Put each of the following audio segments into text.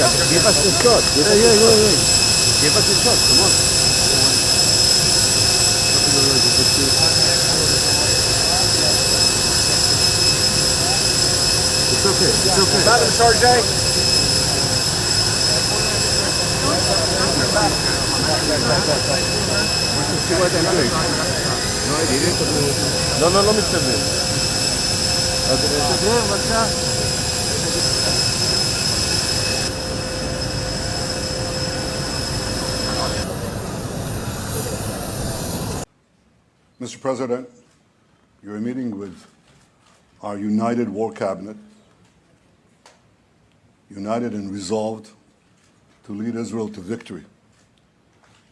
Give us the shot. Give us the shot. Come on. It's okay. It's okay. Madam Sergeant. לא מתקדם. תתקדם, בבקשה. Mr. President, you're meeting with our united war cabinet, united and resolved to lead Israel to victory.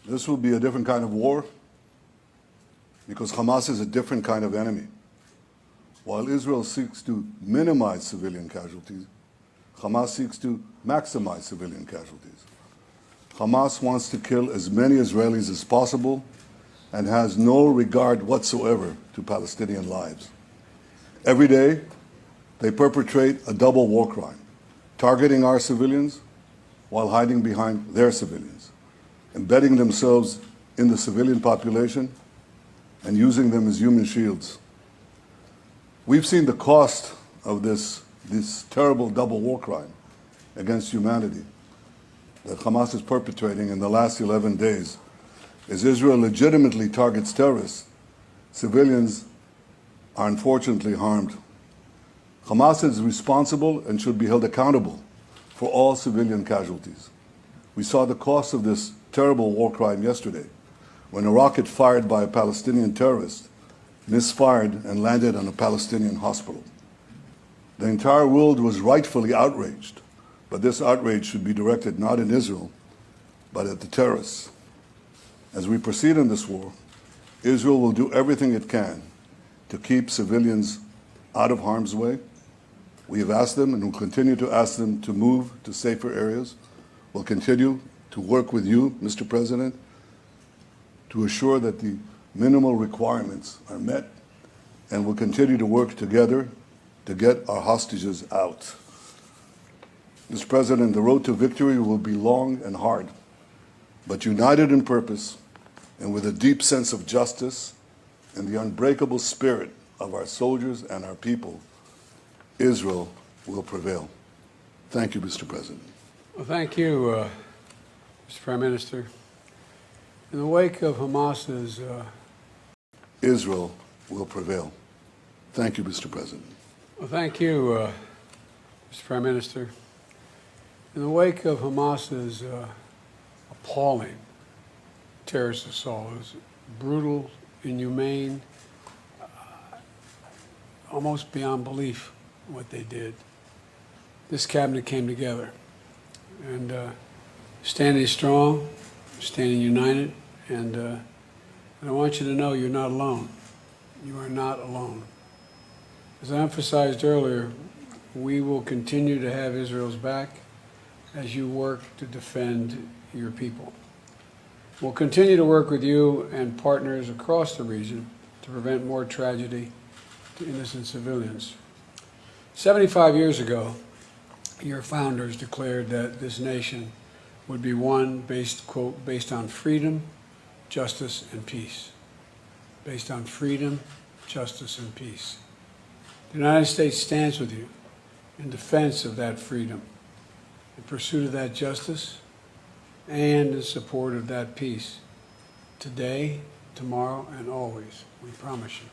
This will be a different kind of war because Hamas is a different kind of enemy. While Israel seeks to minimize civilian casualties, Hamas seeks to maximize civilian casualties. Hamas wants to kill as many Israelis as possible and has no regard whatsoever to Palestinian lives. Every day, they perpetrate a double war crime, targeting our civilians while hiding behind their civilians, embedding themselves in the civilian population and using them as human shields. We've seen the cost of this terrible double war crime against humanity that Hamas is perpetrating in the last 11 days. As Israel legitimately targets terrorists, civilians are unfortunately harmed. Hamas is responsible and should be held accountable for all civilian casualties. We saw the cost of this terrible war crime yesterday when a rocket fired by a Palestinian terrorist misfired and landed on a Palestinian hospital. The entire world was rightfully outraged, but this outrage should be directed not at Israel, but at the terrorists. As we proceed in this war, Israel will do everything it can to keep civilians out of harm's way. We have asked them and will continue to ask them to move to safer areas. We'll continue to work with you, Mr. President, to assure that the minimal requirements are met, and we'll continue to work together to get our hostages out. Mr. President, the road to victory will be long and hard, but united in purpose and with a deep sense of justice and the unbreakable spirit of our soldiers and our people, Israel will prevail. Thank you, Mr. President. Well, thank you, Mr. Prime Minister. In the wake of Hamas's... Israel will prevail. Thank you, Mr. President. Well, thank you, Mr. Prime Minister. In the wake of Hamas's appalling terrorist assault, it was brutal, inhumane, almost beyond belief what they did. This cabinet came together and standing strong, standing united, and I want you to know you're not alone. You are not alone. As I emphasized earlier, we will continue to have Israel's back as you work to defend your people. We'll continue to work with you and partners across the region to prevent more tragedy to innocent civilians. 75 years ago, your founders declared that this nation would be one based, quote, based on freedom, justice, and peace. Based on freedom, justice, and peace. The United States stands with you in defense of that freedom, in pursuit of that justice, and in support of that peace. Today, tomorrow, and always, we promise you.